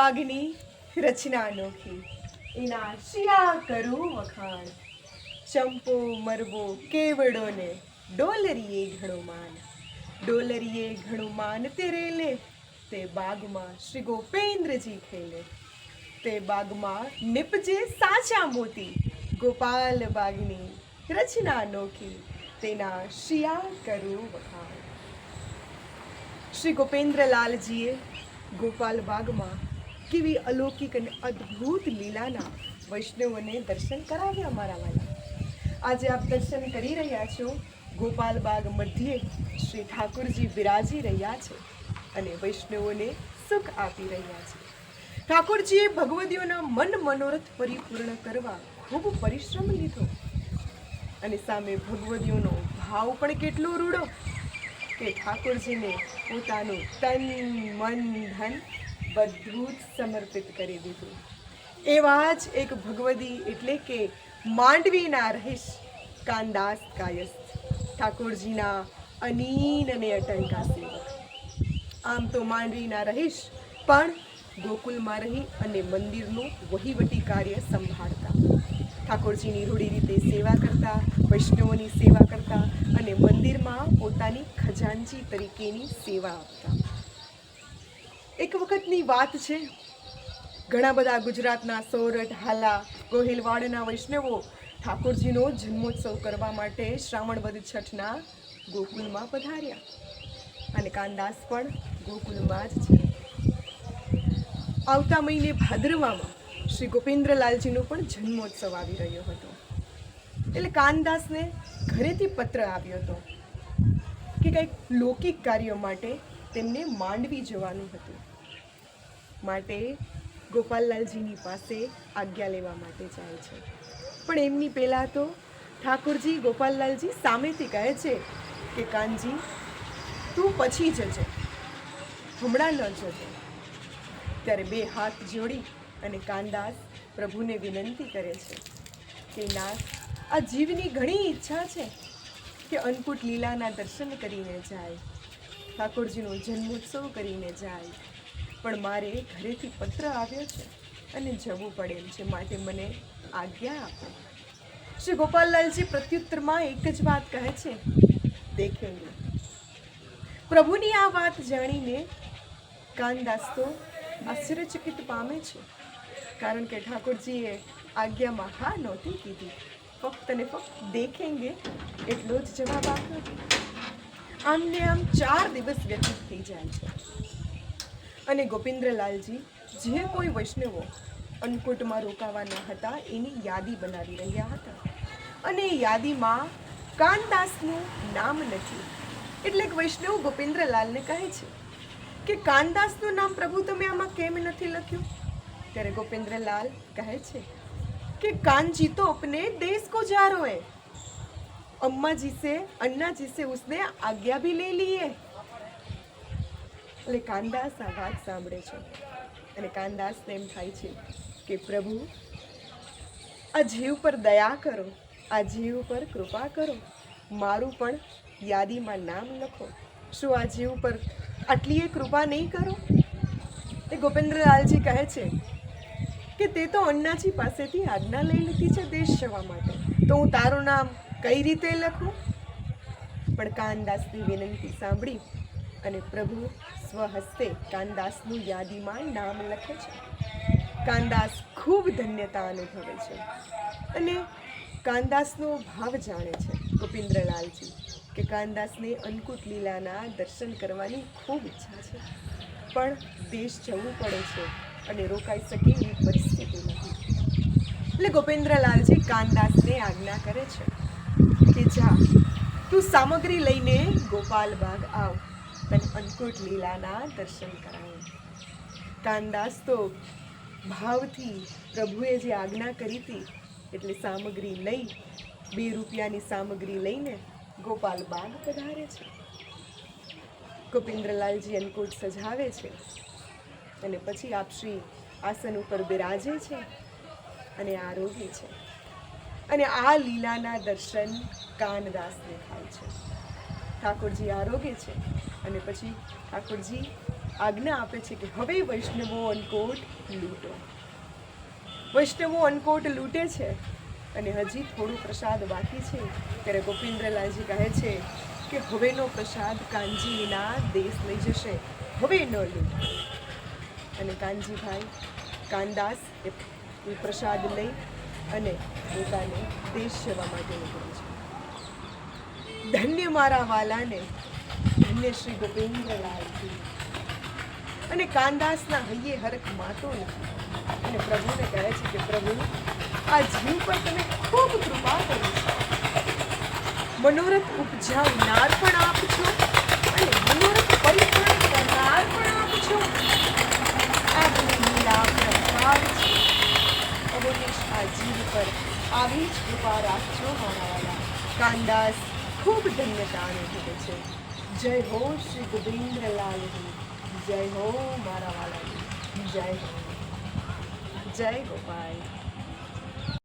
બાગની રચના અનોખી, એના શિયા કરું વખાણ. ચંપો મરબો કેવડો ને ડોલરીએ ઘણું માન. ડોલરીએ ઘણું માન તેરે લે, તે બાગમાં શ્રી ગોપેન્દ્રજી ખેલે. તે બાગમાં નિપજે સાચા મોતી, ગોપાલ બાગની રચના અનોખી, તેના શિયા કરું વખાણ. શ્રી ગોપેન્દ્રલાલજીએ ગોપાલ બાગમાં કેવી અલૌકિક અને અદ્ભુત લીલાના વૈષ્ણવોને દર્શન કરાવ્યા અમારા વાલા. આજે આપ દર્શન કરી રહ્યા છો ગોપાલ બાગ મધ્યે શ્રી ઠાકોરજી બિરાજી રહ્યા છે અને વૈષ્ણવોને સુખ આપી રહ્યા છે. ઠાકોરજીએ ભગવદીઓના મન મનોરથ પરિપૂર્ણ કરવા ખૂબ પરિશ્રમ લીધો અને સામે ભગવદીઓનો ભાવ પણ કેટલો રૂડો કે ઠાકોરજીને પોતાનું તન મન ધન બધું જ સમર્પિત કરી દીધું. એવા જ એક ભગવદી એટલે કે માંડવીના રહીશ કાનદાસ કાયસ્થ, ઠાકોરજીના અનીન અને અટંકા સેવક. આમ તો માંડવીના રહીશ પણ ગોકુલમાં રહી અને મંદિરનું વહીવટી કાર્ય સંભાળતા, ઠાકોરજીની રૂઢી રીતે સેવા કરતા, વૈષ્ણવોની સેવા કરતા અને મંદિરમાં પોતાની ખજાનચી તરીકેની સેવા આપતા. એક વખતની વાત છે, ઘણા બધા ગુજરાતના સોરઠ, હાલા, ગોહિલવાડના વૈષ્ણવો ઠાકોરજીનો જન્મોત્સવ કરવા માટે શ્રાવણ વદ છઠના ગોકુલમાં પધાર્યા અને કાનદાસ પણ ગોકુલમાં જ છે. આવતા મહિને ભાદરવામાં શ્રી ગોપેન્દ્રલાલજીનો પણ જન્મોત્સવ આવી રહ્યો હતો. એટલે કાનદાસને ઘરેથી પત્ર આવ્યો હતો કે કંઈક લૌકિક કાર્ય માટે તેમને માંડવી જવાનું હતું. માટે ગોપાલલાલજીની પાસે આજ્ઞા લેવા માટે જાય છે. પણ એમની પહેલાં તો ઠાકોરજી ગોપાલલાલજી સામેથી કહે છે કે કાનજી તું પછી જજે, હમણાં ન જજે. ત્યારે બે હાથ જોડી અને કાનદાસ પ્રભુને વિનંતી કરે છે કે નાથ, આ જીવની ઘણી ઈચ્છા છે કે અન્નકૂટ લીલાના દર્શન કરીને જાય, ઠાકોરજીનો જન્મોત્સવ કરીને જાય, પણ મારે ઘરેથી પત્ર આવ્યો છે અને જવું પડે એમ છે, માટે મને આજ્ઞા આપો. શ્રી ગોપાલલાલજી પ્રત્યુત્તરમાં એક જ વાત કહે છે, દેખેંગે. પ્રભુની આ વાત જાણીને કાનદાસ તો આશ્ચર્યચકિત પામે છે, કારણ કે ઠાકોરજીએ આજ્ઞામાં હા નહોતી કીધી, ફક્ત ને ફક્ત દેખેંગે એટલો જ જવાબ આપ્યો છે. આમને આમ 4 દિવસ વ્યતીત થઈ જાય છે અને ગોપેન્દ્રલાલજી જે કોઈ વૈષ્ણવો અન્નકૂટમાં રોકાવાના હતા એની યાદી બનાવી રહ્યા હતા અને એ યાદીમાં કાનદાસનું નામ નથી. એટલે એક વૈષ્ણવ ગોપેન્દ્રલાલને કહે છે કે કાનદાસનું નામ પ્રભુ તમે આમાં કેમ નથી લખ્યું? ત્યારે ગોપેન્દ્રલાલ કહે છે કે कानजी तो अपने देश को जा रहे हैं, अम्मा जी से अन्ना जी से उसने आज्ञा भी ले ली है. એટલે કાનદાસ આ વાત સાંભળે છે અને કાનદાસને એમ થાય છે કે પ્રભુ આ જીવ પર દયા કરો, આ જીવ પર કૃપા કરો, મારું પણ યાદીમાં નામ લખો. શું આ જીવ પર આટલી કૃપા નહીં કરો? એ ગોપેન્દ્રલાલજી કહે છે કે તે તો અન્નાજી પાસેથી આજ્ઞા લઈ લીધી છે દેશ જવા માટે, તો હું તારું નામ કઈ રીતે લખું? પણ કાનદાસની વિનંતી સાંભળી અને પ્રભુ સ્વહસ્તે કાનદાસનું યાદીમાં નામ લખે છે. કાનદાસ ખૂબ ધન્યતા અનુભવે છે અને કાનદાસનો ભાવ જાણે છે ગોપેન્દ્રલાલજી કે કાનદાસને અન્નકૂટ લીલાના દર્શન કરવાની ખૂબ ઈચ્છા છે, પણ દેશ જવું પડે છે અને રોકાઈ શકે એવી પરિસ્થિતિ નથી. એટલે ગોપેન્દ્રલાલજી કાનદાસને આજ્ઞા કરે છે કે જા, તું સામગ્રી લઈને ગોપાલ બાગ આવ, તને અન્નકૂટ લીલાના દર્શન કરાવો. કાનદાસ તો ભાવથી પ્રભુએ જે આજ્ઞા કરી હતી એટલે સામગ્રી લઈ 2 રૂપિયાની સામગ્રી લઈને ગોપાલ બાગ પધારે છે. ગોપેન્દ્રલાલજી અન્નકૂટ સજાવે છે અને પછી આપશ્રી આસન ઉપર બિરાજે છે અને આરોગે છે અને આ લીલાના દર્શન કાનદાસને થાય છે. ઠાકોરજી આરોગે છે અને પછી ઠાકોરજી આજ્ઞા આપે છે કે હવે વૈષ્ણવો અન્નકોટ લૂંટો. વૈષ્ણવો અન્નકોટ લૂંટે છે અને હજી થોડું પ્રસાદ બાકી છે ત્યારે ગોપીન્દ્રલાલજી કહે છે કે હવેનો પ્રસાદ કાનજી વિના દેશ લઈ જશે, હવે ન લૂંટ. અને કાનજીભાઈ કાનદાસ એ પ્રસાદ લઈ અને પોતાને દેશ સેવા માટે નીકળે છે. ધન્ય મારા વાલાને, ધન્ય શ્રી ગોપીન્દ્રલાલજી. અને કાનદાસના હૈયે હરખ માતો નથી અને પ્રભુને કહે છે કે પ્રભુ, આ જીવ પર તમે ખૂબ કૃપા કરી છે. મનોરથ ઉપજાવનાર પણ આપ છો અને મનોરથ પરિપૂર્ણ કરનાર પણ આપ છો. આપની લીલા પ્રભાવ છે. અવનીશ આ જીવ પર આવી જ કૃપા રાખજો મારા વાલા. કાનદાસ ખૂબ ધન્યતા અનુભવે છે. જય હો શ્રી ગોવિંદ્રલાલજી, જય હો મારા વાલાજી, જય હો, જય ગોપાલ.